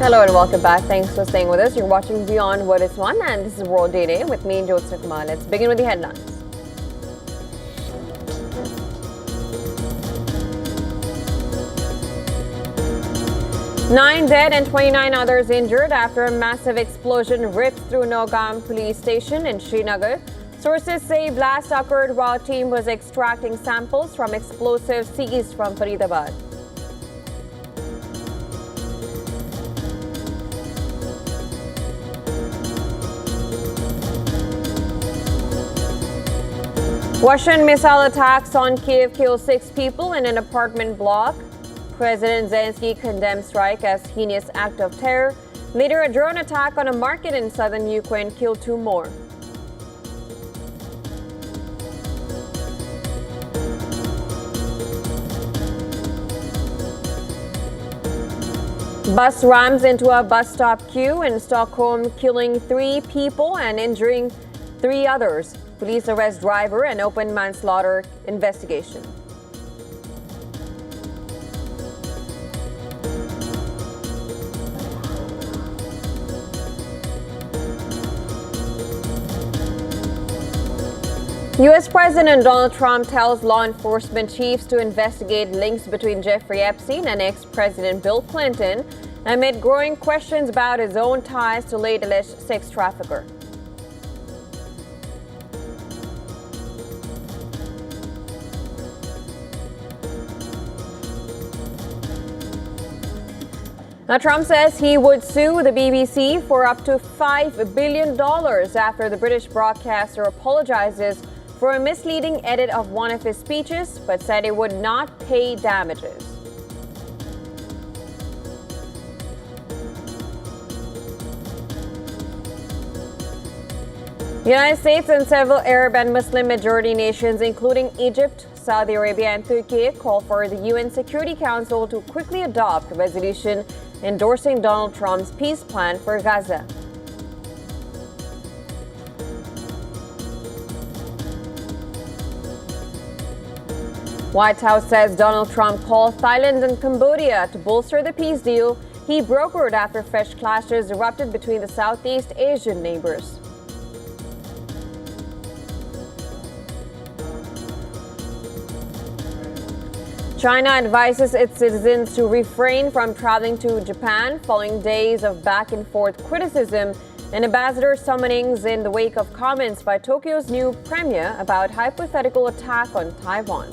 Hello and welcome back. Thanks for staying with us. You're watching Beyond What Is One, and this is World Day with me, Jyotsna Kumar. Let's begin with the headlines. Nine dead and 29 others injured after a massive explosion ripped through Nowgam police station in Srinagar. Sources say blast occurred while team was extracting samples from explosives seized from Faridabad. Russian missile attacks on Kiev kill 6 people in an apartment block. President Zelensky condemned strike as heinous act of terror. Later, a drone attack on a market in southern Ukraine killed 2 more. Bus rams into a bus stop queue in Stockholm, killing 3 people and injuring 3 others. Police arrest driver and open manslaughter investigation. U.S. President Donald Trump tells law enforcement chiefs to investigate links between Jeffrey Epstein and ex-President Bill Clinton amid growing questions about his own ties to late alleged sex trafficker. Now, Trump says he would sue the BBC for up to $5 billion after the British broadcaster apologizes for a misleading edit of one of his speeches, but said it would not pay damages. The United States and several Arab and Muslim majority nations, including Egypt, Saudi Arabia, and Turkey, call for the UN Security Council to quickly adopt a resolution endorsing Donald Trump's peace plan for Gaza. White House says Donald Trump called Thailand and Cambodia to bolster the peace deal he brokered after fresh clashes erupted between the Southeast Asian neighbors. China advises its citizens to refrain from traveling to Japan following days of back-and-forth criticism and ambassador summonings in the wake of comments by Tokyo's new premier about hypothetical attack on Taiwan.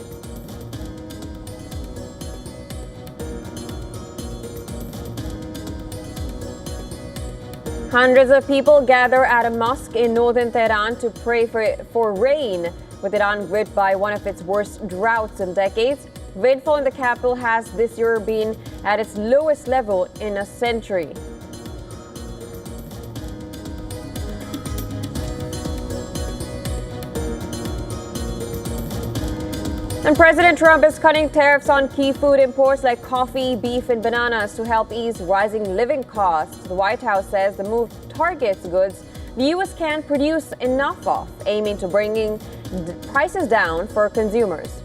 Hundreds of people gather at a mosque in northern Tehran to pray for rain, with Iran gripped by one of its worst droughts in decades. Rainfall in the capital has this year been at its lowest level in a century. And President Trump is cutting tariffs on key food imports like coffee, beef, and bananas to help ease rising living costs. The White House says the move targets goods the U.S. can't produce enough of, aiming to bringing prices down for consumers.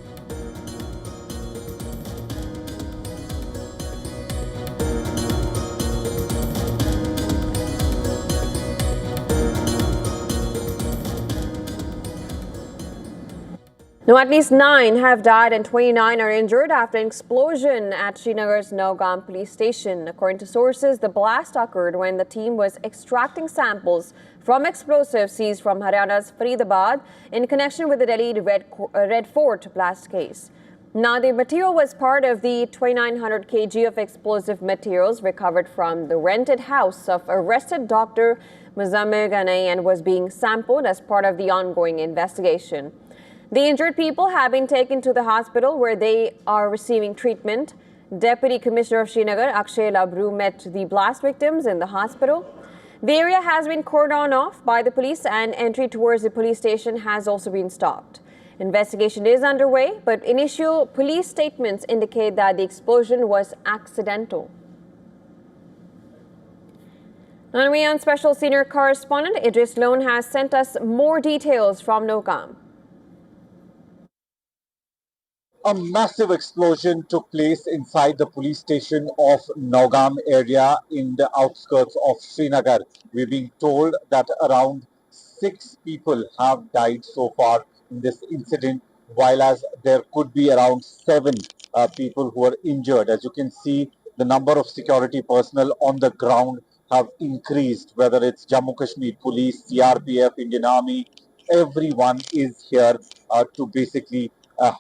Now, at least 9 have died and 29 are injured after an explosion at Srinagar's Nowgam police station. According to sources, the blast occurred when the team was extracting samples from explosives seized from Haryana's Faridabad in connection with the Delhi Red Fort blast case. Now, the material was part of the 2,900 kg of explosive materials recovered from the rented house of arrested Dr. Muzammil Ganai and was being sampled as part of the ongoing investigation. The injured people have been taken to the hospital where they are receiving treatment. Deputy Commissioner of Srinagar, Akshay Labru, met the blast victims in the hospital. The area has been cordoned off by the police and entry towards the police station has also been stopped. Investigation is underway, but initial police statements indicate that the explosion was accidental. And WION Special Senior Correspondent Idris Lone has sent us more details from Nowgam. A massive explosion took place inside the police station of Nowgam area in the outskirts of Srinagar. We're being told that around 6 people have died so far in this incident, while as there could be around 7 people who are injured. As you can see, the number of security personnel on the ground have increased, whether it's Jammu Kashmir Police, CRPF, Indian Army, everyone is here to basically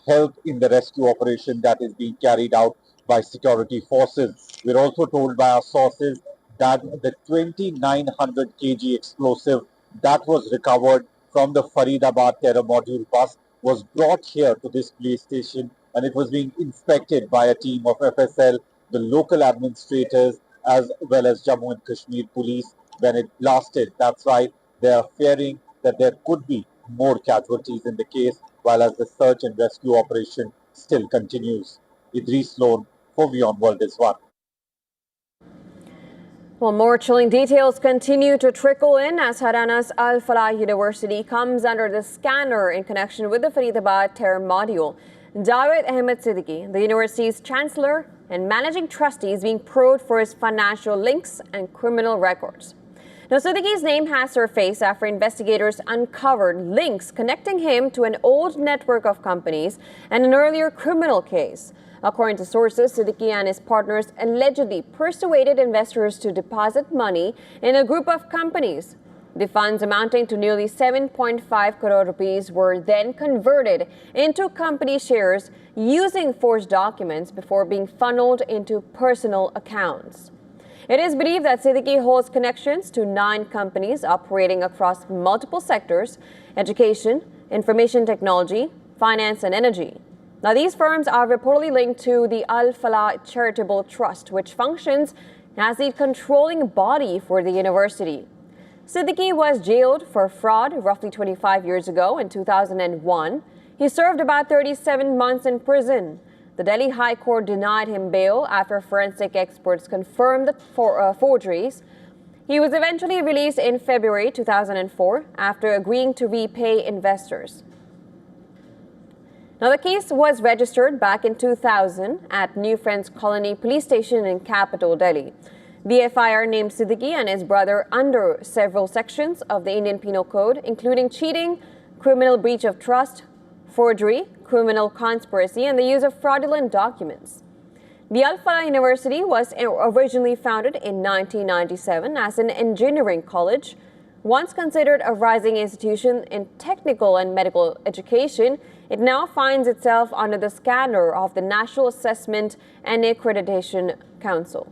help in the rescue operation that is being carried out by security forces. We're also told by our sources that the 2900 kg explosive that was recovered from the Faridabad terror module bus was brought here to this police station, and it was being inspected by a team of FSL, the local administrators, as well as Jammu and Kashmir police when it blasted. That's right, they are fearing that there could be more casualties in the case, while as the search and rescue operation still continues. Idris Sloan for WION World is One. Well, more chilling details continue to trickle in as Haryana's Al Falah University comes under the scanner in connection with the Faridabad terror module. Javed Ahmed Siddiqui, the university's chancellor and managing trustee, is being probed for his financial links and criminal records. Now, Siddiqui's name has surfaced after investigators uncovered links connecting him to an old network of companies and an earlier criminal case. According to sources, Siddiqui and his partners allegedly persuaded investors to deposit money in a group of companies. The funds amounting to nearly 7.5 crore rupees were then converted into company shares using forged documents before being funneled into personal accounts. It is believed that Siddiqui holds connections to 9 companies operating across multiple sectors: education, information technology, finance, and energy. Now, these firms are reportedly linked to the Al Falah Charitable Trust, which functions as the controlling body for the university. Siddiqui was jailed for fraud roughly 25 years ago in 2001. He served about 37 months in prison. The Delhi High Court denied him bail after forensic experts confirmed the forgeries. He was eventually released in February 2004 after agreeing to repay investors. Now, the case was registered back in 2000 at New Friends Colony Police Station in capital Delhi. The FIR named Siddiqui and his brother under several sections of the Indian Penal Code, including cheating, criminal breach of trust, forgery, criminal conspiracy, and the use of fraudulent documents. The Al Falah University was originally founded in 1997 as an engineering college. Once considered a rising institution in technical and medical education, it now finds itself under the scanner of the National Assessment and Accreditation Council.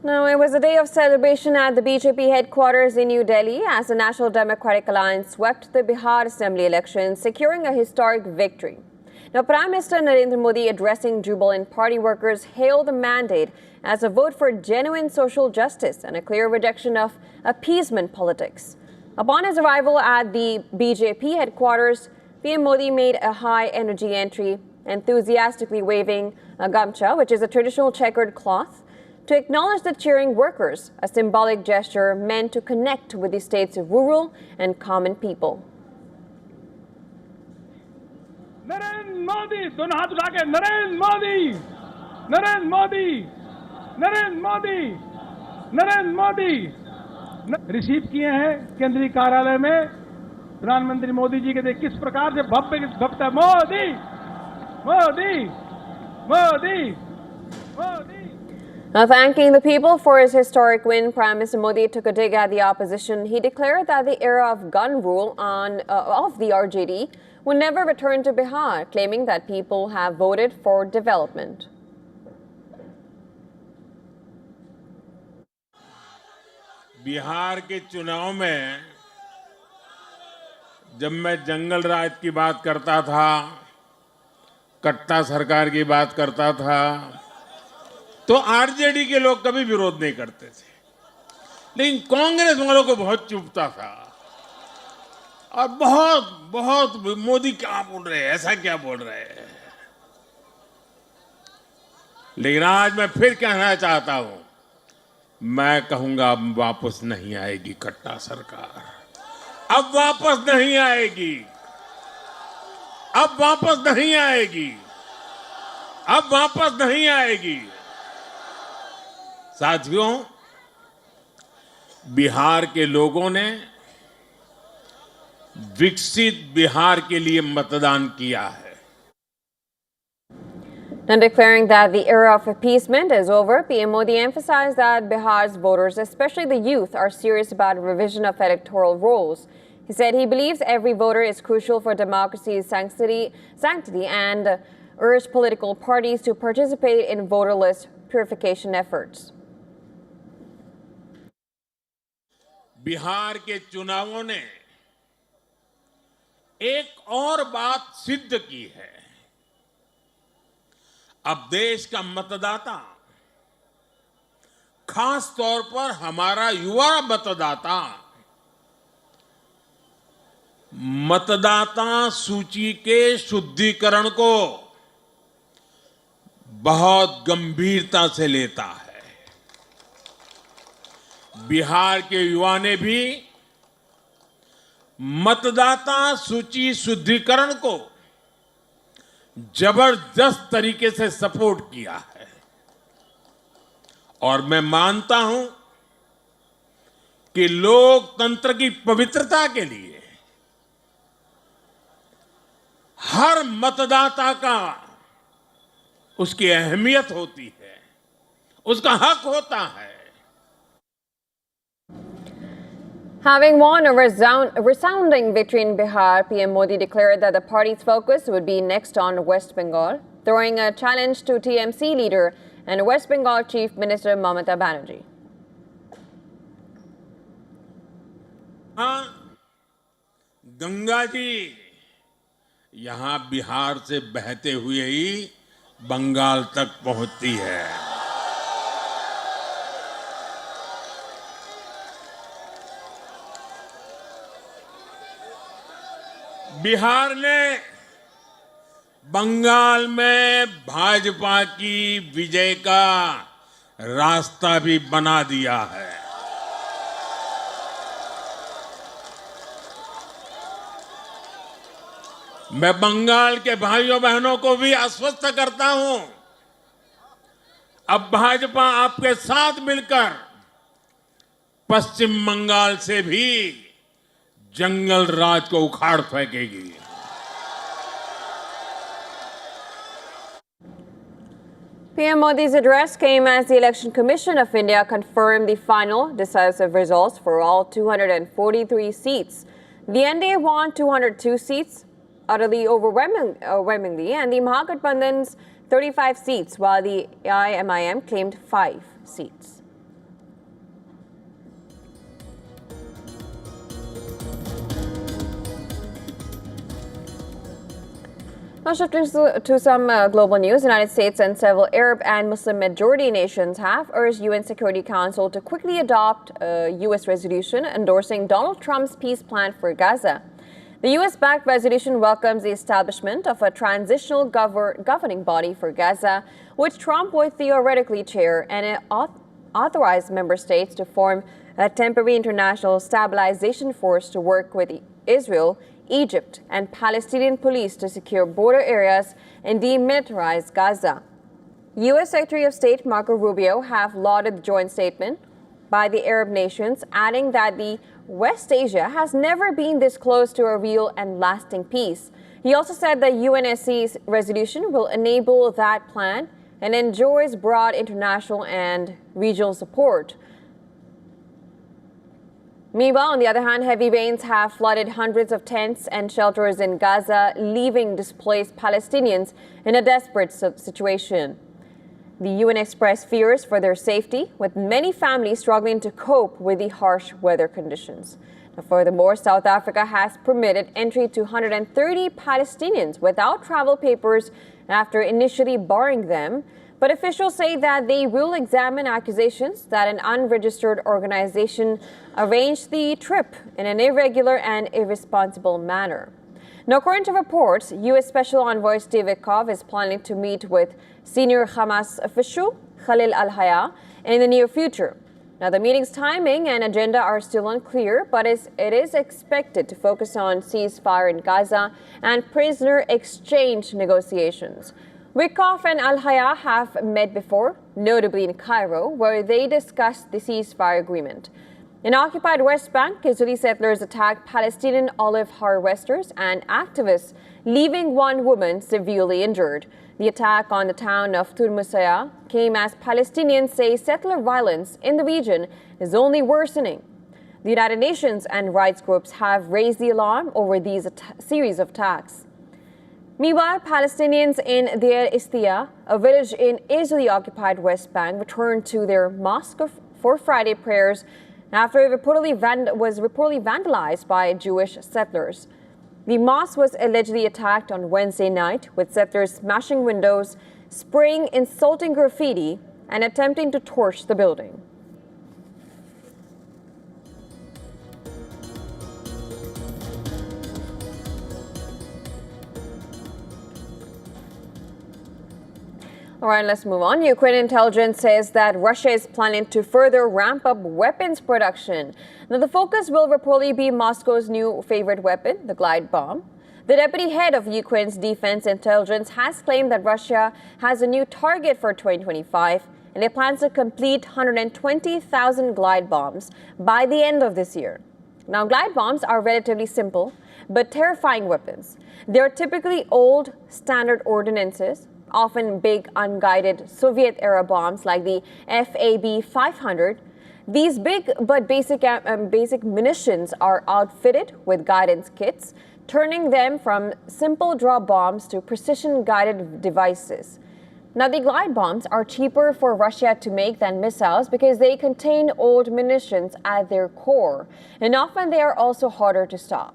Now, it was a day of celebration at the BJP headquarters in New Delhi as the National Democratic Alliance swept the Bihar Assembly elections, securing a historic victory. Now, Prime Minister Narendra Modi, addressing jubilant party workers, hailed the mandate as a vote for genuine social justice and a clear rejection of appeasement politics. Upon his arrival at the BJP headquarters, PM Modi made a high-energy entry, enthusiastically waving a gamcha, which is a traditional checkered cloth, to acknowledge the cheering workers, a symbolic gesture meant to connect with the state's rural and common people. Narendra Modi, दोनों हाथ उठा के Narendra Modi, Narendra Modi, Narendra Modi, Narendra Modi receive किए हैं केंद्रीय कार्यालय में प्रधानमंत्री मोदी जी के किस प्रकार से भव्य भव्य Modi Modi Modi Modi. Now, thanking the people for his historic win, Prime Minister Modi took a dig at the opposition. He declared that the era of gun rule of the RJD will never return to Bihar, claiming that people have voted for development. Bihar के चुनाव में जब मैं जंगल राज की बात करता था, कट्टा सरकार की बात करता था, तो आरजेडी के लोग कभी विरोध नहीं करते थे, लेकिन कांग्रेस वालों को बहुत चुभता था और बहुत मोदी क्या बोल रहे हैं, ऐसा क्या बोल रहे हैं. लेकिन आज मैं फिर कहना चाहता हूं मैं कहूंगा अब वापस नहीं आएगी कट्टा सरकार, अब वापस नहीं आएगी, अब वापस नहीं आएगी, अब वापस नहीं आएगी। साथियों, बिहार के लोगों ने विकसित बिहार के लिए मतदान किया है। Now declaring that the era of appeasement is over, PM Modi emphasized that Bihar's voters, especially the youth, are serious about revision of electoral rolls. He said he believes every voter is crucial for democracy's sanctity and urged political parties to participate in voter list purification efforts. Bihar के चुनावों ने एक और बात सिद्ध की है। अब देश का मतदाता, खास तौर पर हमारा युवा मतदाता, मतदाता सूची के शुद्धिकरण को बहुत गंभीरता से लेता है। बिहार के युवा ने भी मतदाता सूची शुद्धिकरण को जबरदस्त तरीके से सपोर्ट किया है और मैं मानता हूं कि लोकतंत्र की पवित्रता के लिए हर मतदाता का उसकी अहमियत होती है, उसका हक होता है। Having won a resounding victory in Bihar, PM Modi declared that the party's focus would be next on West Bengal, throwing a challenge to TMC leader and West Bengal Chief Minister Mamata Banerjee. Ganga ji यहां बिहार से बहते हुए ही बंगाल तक पहुंचती है। बिहार ने बंगाल में भाजपा की विजय का रास्ता भी बना दिया है। मैं बंगाल के भाइयों बहनों को भी आश्वस्त करता हूं, अब भाजपा आपके साथ मिलकर पश्चिम बंगाल से भी जंगल राज को उखाड़ फेंकेगी। PM Modi's address came as the Election Commission of India confirmed the final decisive results for all 243 seats. The NDA won 202 seats, utterly overwhelmingly, and the Mahagathbandhan's 35 seats, while the AIMIM claimed 5 seats. Now shifting to some global news, the United States and several Arab and Muslim majority nations have urged UN Security Council to quickly adopt a U.S. resolution endorsing Donald Trump's peace plan for Gaza. The U.S.-backed resolution welcomes the establishment of a transitional governing body for Gaza, which Trump would theoretically chair, and it authorized member states to form a temporary international stabilization force to work with Israel, Egypt, and Palestinian police to secure border areas and demilitarize Gaza. U.S. Secretary of State Marco Rubio have lauded the joint statement by the Arab nations, adding that the West Asia has never been this close to a real and lasting peace. He also said that UNSC's resolution will enable that plan and enjoys broad international and regional support. Meanwhile, on the other hand, heavy rains have flooded hundreds of tents and shelters in Gaza, leaving displaced Palestinians in a desperate situation. The UN expressed fears for their safety, with many families struggling to cope with the harsh weather conditions. Now, furthermore, South Africa has permitted entry to 130 Palestinians without travel papers after initially barring them. But officials say that they will examine accusations that an unregistered organization arranged the trip in an irregular and irresponsible manner. Now, according to reports, U.S. Special Envoy Steve Witkoff is planning to meet with senior Hamas official Khalil al-Hayya in the near future. Now, the meeting's timing and agenda are still unclear, but it is expected to focus on ceasefire in Gaza and prisoner exchange negotiations. Wikoff and Al-Haya have met before, notably in Cairo, where they discussed the ceasefire agreement. In occupied West Bank, Israeli settlers attacked Palestinian olive harvesters and activists, leaving one woman severely injured. The attack on the town of Turmusaya came as Palestinians say settler violence in the region is only worsening. The United Nations and rights groups have raised the alarm over these series of attacks. Meanwhile, Palestinians in Deir Istia, a village in Israeli-occupied West Bank, returned to their mosque for Friday prayers after it was reportedly vandalized by Jewish settlers. The mosque was allegedly attacked on Wednesday night, with settlers smashing windows, spraying insulting graffiti, and attempting to torch the building. All right, let's move on. Ukrainian intelligence says that Russia is planning to further ramp up weapons production. Now, the focus will reportedly be Moscow's new favorite weapon, the glide bomb. The deputy head of Ukraine's defense intelligence has claimed that Russia has a new target for 2025, and it plans to complete 120,000 glide bombs by the end of this year. Now, glide bombs are relatively simple but terrifying weapons. They are typically old, standard ordnances, often big, unguided Soviet-era bombs like the FAB-500. These big but basic munitions are outfitted with guidance kits, turning them from simple drop bombs to precision-guided devices. Now, the glide bombs are cheaper for Russia to make than missiles because they contain old munitions at their core, and often they are also harder to stop.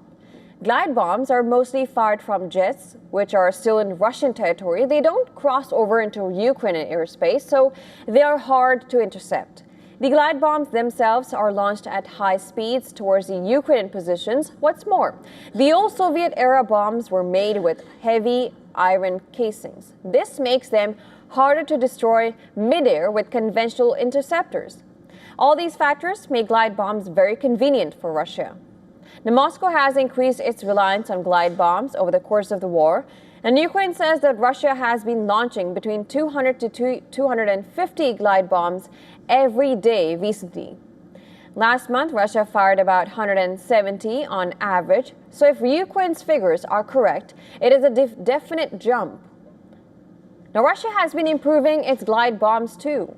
Glide bombs are mostly fired from jets, which are still in Russian territory. They don't cross over into Ukrainian airspace, so they are hard to intercept. The glide bombs themselves are launched at high speeds towards the Ukrainian positions. What's more, the old Soviet-era bombs were made with heavy iron casings. This makes them harder to destroy midair with conventional interceptors. All these factors make glide bombs very convenient for Russia. Now, Moscow has increased its reliance on glide bombs over the course of the war, and Ukraine says that Russia has been launching between 200 to 250 glide bombs every day recently. Last month, Russia fired about 170 on average, so if Ukraine's figures are correct, it is a definite jump. Now, Russia has been improving its glide bombs too.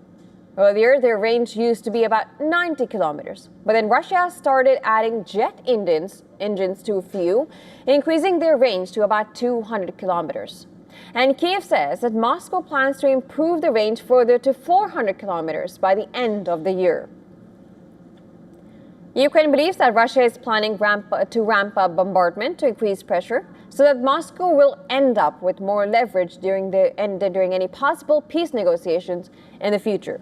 Earlier, their range used to be about 90 kilometers, but then Russia started adding jet engines to a few, increasing their range to about 200 kilometers. And Kiev says that Moscow plans to improve the range further to 400 kilometers by the end of the year. Ukraine believes that Russia is planning to ramp up bombardment to increase pressure so that Moscow will end up with more leverage during any possible peace negotiations in the future.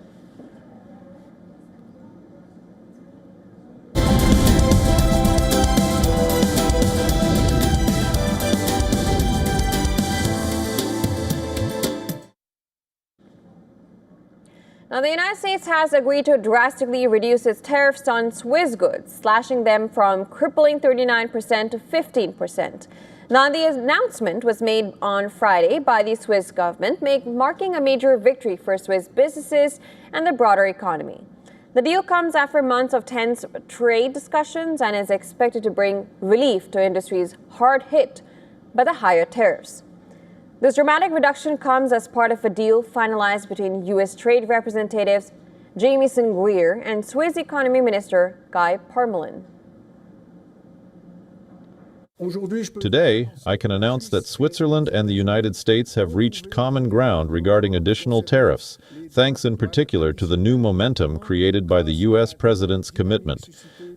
Now, the United States has agreed to drastically reduce its tariffs on Swiss goods, slashing them from crippling 39% to 15%. Now, the announcement was made on Friday by the Swiss government, marking a major victory for Swiss businesses and the broader economy. The deal comes after months of tense trade discussions and is expected to bring relief to industries hard hit by the higher tariffs. This dramatic reduction comes as part of a deal finalized between U.S. Trade Representatives Jamieson Greer and Swiss Economy Minister Guy Parmelin. Today, I can announce that Switzerland and the United States have reached common ground regarding additional tariffs, thanks in particular to the new momentum created by the U.S. President's commitment.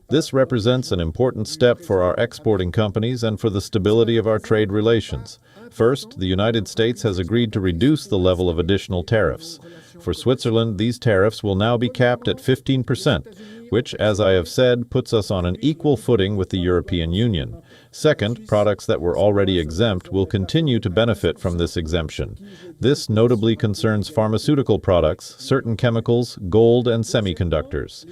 This represents an important step for our exporting companies and for the stability of our trade relations. First, the United States has agreed to reduce the level of additional tariffs. For Switzerland, these tariffs will now be capped at 15%, which, as I have said, puts us on an equal footing with the European Union. Second, products that were already exempt will continue to benefit from this exemption. This notably concerns pharmaceutical products, certain chemicals, gold, and semiconductors.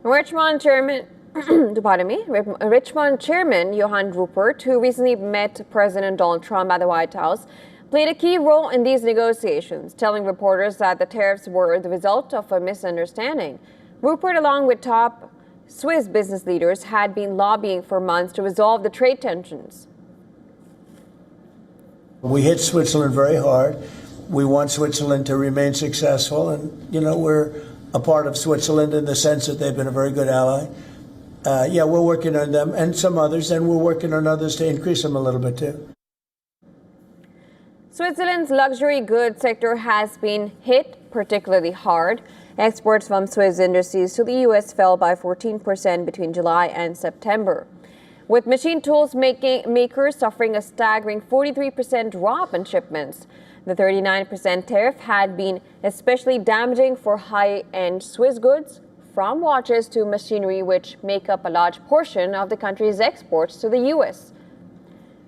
Richmond Chairman Richmond Chairman Johann Rupert, who recently met President Donald Trump at the White House, played a key role in these negotiations, telling reporters that the tariffs were the result of a misunderstanding. Rupert, along with top Swiss business leaders, had been lobbying for months to resolve the trade tensions. We hit Switzerland very hard. We want Switzerland to remain successful, and we're a part of Switzerland in the sense that they've been a very good ally. We're working on them and some others, and we're working on others to increase them a little bit too. Switzerland's luxury goods sector has been hit particularly hard. Exports from Swiss industries to the U.S. fell by 14% between July and September, with machine tools makers suffering a staggering 43% drop in shipments. The 39% tariff had been especially damaging for high-end Swiss goods, from watches to machinery, which make up a large portion of the country's exports to the U.S.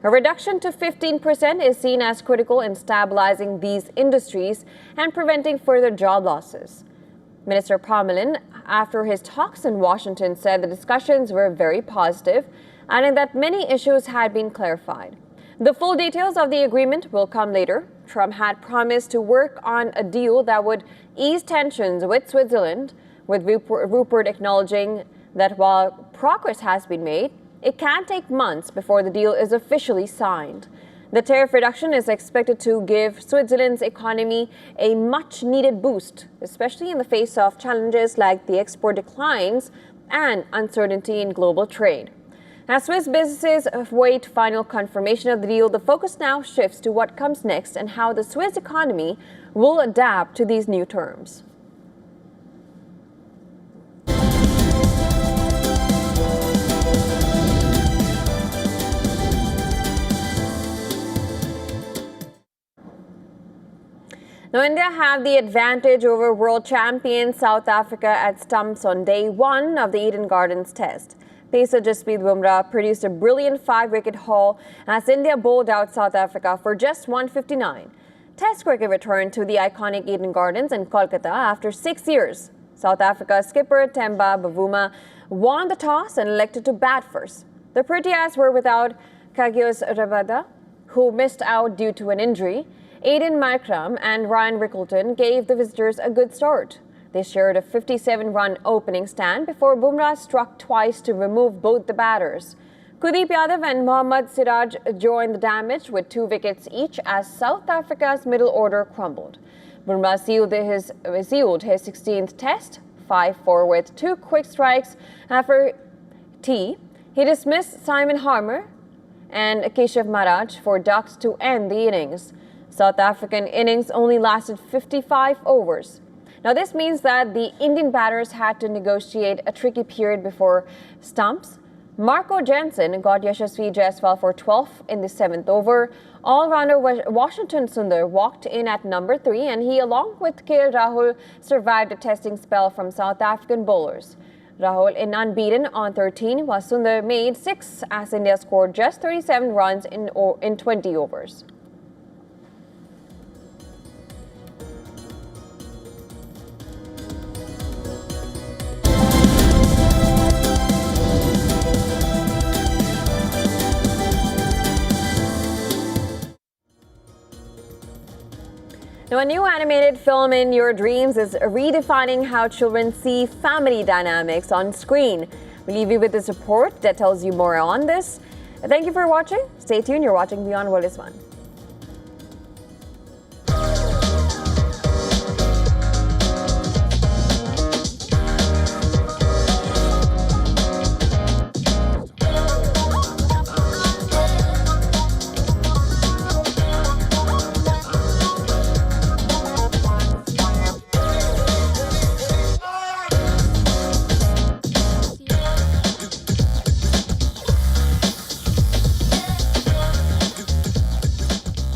A reduction to 15% is seen as critical in stabilizing these industries and preventing further job losses. Minister Parmelin, after his talks in Washington, said the discussions were very positive, adding that many issues had been clarified. The full details of the agreement will come later. Trump had promised to work on a deal that would ease tensions with Switzerland, with Rupert acknowledging that while progress has been made, it can take months before the deal is officially signed. The tariff reduction is expected to give Switzerland's economy a much-needed boost, especially in the face of challenges like the export declines and uncertainty in global trade. As Swiss businesses await final confirmation of the deal, the focus now shifts to what comes next and how the Swiss economy will adapt to these new terms. Now, India have the advantage over world champion South Africa at stumps on day one of the Eden Gardens test. Pacer Jasprit Bumrah produced a brilliant 5-wicket haul as India bowled out South Africa for just 159. Test cricket returned to the iconic Eden Gardens in Kolkata after 6 years. South Africa skipper Themba Bavuma won the toss and elected to bat first. The Proteas were without Kagios Rabada, who missed out due to an injury. Aiden Markram and Ryan Rickleton gave the visitors a good start. They shared a 57-run opening stand before Bumrah struck twice to remove both the batters. Kuldeep Yadav and Mohammad Siraj joined the damage with 2 wickets each as South Africa's middle order crumbled. Bumrah sealed his 16th test, 5-4 with 2 quick strikes after tea. He dismissed Simon Harmer and Keshav Maharaj for ducks to end the innings. South African innings only lasted 55 overs. Now, this means that the Indian batters had to negotiate a tricky period before stumps. Marco Jansen got Yashasvi Jaiswal for 12 in the 7th over. All-rounder Washington Sundar walked in at number 3, and he, along with KL Rahul, survived a testing spell from South African bowlers. Rahul in unbeaten on 13, while Sundar made 6 as India scored just 37 runs in 20 overs. Now, a new animated film in your dreams is redefining how children see family dynamics on screen. We leave you with this report that tells you more on this. Thank you for watching. Stay tuned. You're watching Beyond World is One.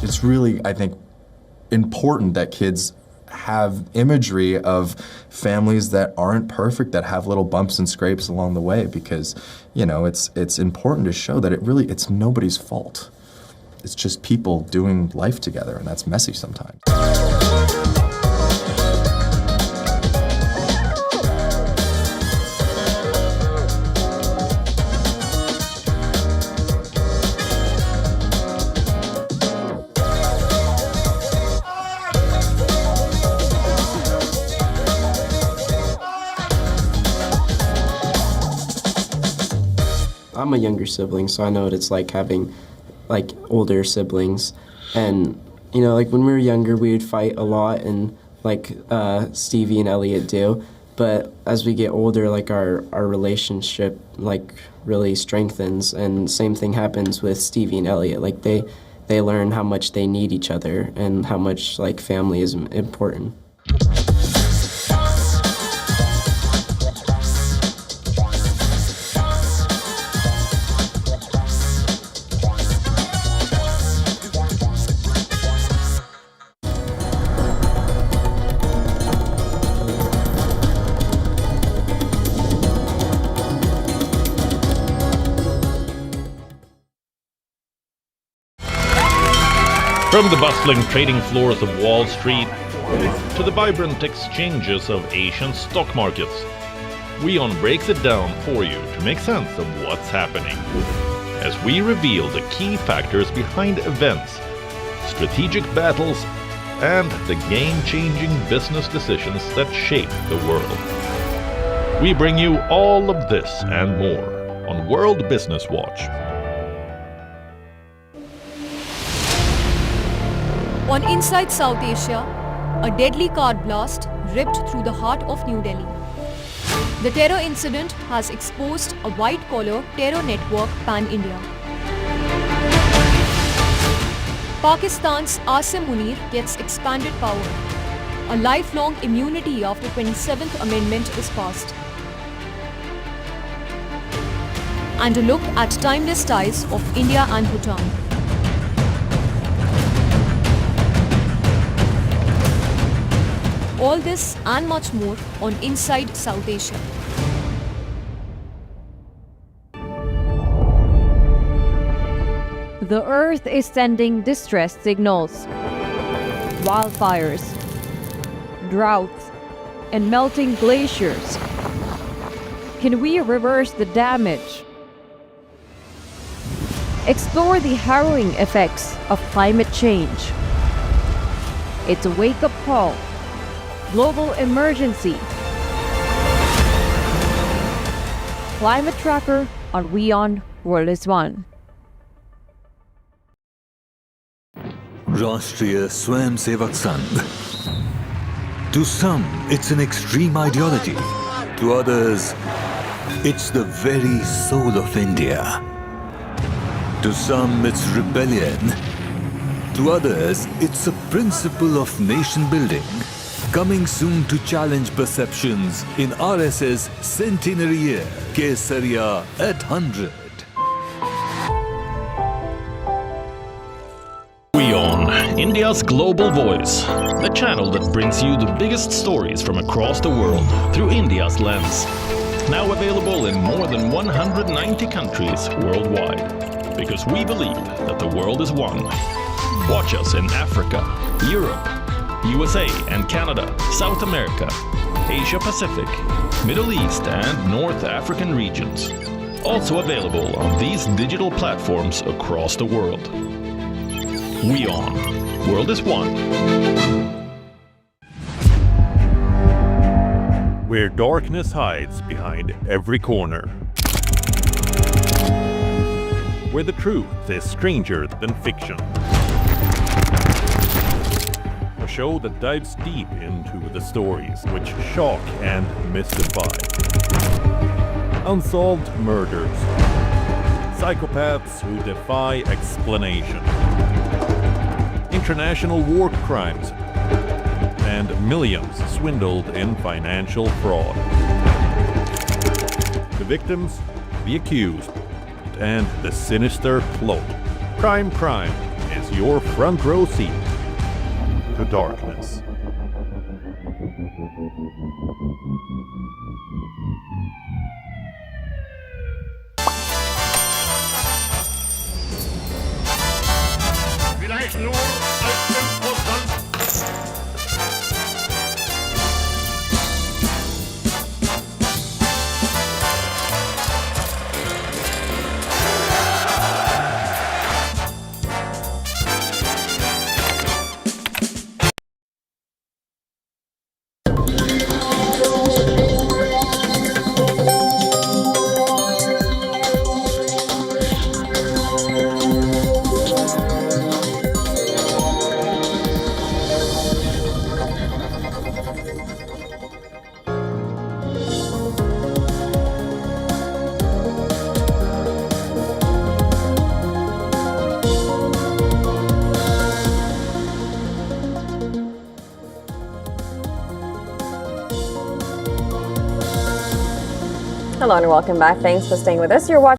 It's really, I think, important that kids have imagery of families that aren't perfect, that have little bumps and scrapes along the way, because, it's important to show that it's nobody's fault. It's just people doing life together, and that's messy sometimes. I'm a younger sibling, so I know what it's like having older siblings. And when we were younger, we would fight a lot, and Stevie and Elliot do. But as we get older, our relationship really strengthens, and same thing happens with Stevie and Elliot. They learn how much they need each other and how much family is important. From the bustling trading floors of Wall Street to the vibrant exchanges of Asian stock markets, WION breaks it down for you to make sense of what's happening, as we reveal the key factors behind events, strategic battles, and the game-changing business decisions that shape the world. We bring you all of this and more on World Business Watch. On Inside South Asia, a deadly car blast ripped through the heart of New Delhi. The terror incident has exposed a white-collar terror network pan-India. Pakistan's Asim Munir gets expanded power. A lifelong immunity after 27th Amendment is passed. And a look at timeless ties of India and Bhutan. All this and much more on Inside South Asia. The Earth is sending distress signals. Wildfires, droughts, and melting glaciers. Can we reverse the damage? Explore the harrowing effects of climate change. It's a wake-up call. Global emergency. Climate Tracker on WION World is One. Rashtriya Swayamsevak Sangh. To some, it's an extreme ideology. To others, it's the very soul of India. To some, it's rebellion. To others, it's a principle of nation building. Coming soon to challenge perceptions in RSS centenary year, Kesariya at 100. WION, India's global voice, the channel that brings you the biggest stories from across the world through India's lens. Now available in more than 190 countries worldwide, because we believe that the world is one. Watch us in Africa, Europe, USA and Canada, South America, Asia Pacific, Middle East and North African regions. Also available on these digital platforms across the world. WION, World is One. Where darkness hides behind every corner. Where the truth is stranger than fiction. A show that dives deep into the stories which shock and mystify. Unsolved murders. Psychopaths who defy explanation. International war crimes. And millions swindled in financial fraud. The victims, the accused, and the sinister plot. Prime is your front row seat. to darkness. Vielleicht nur als Imposant. Hello and welcome back. Thanks for staying with us. You're watching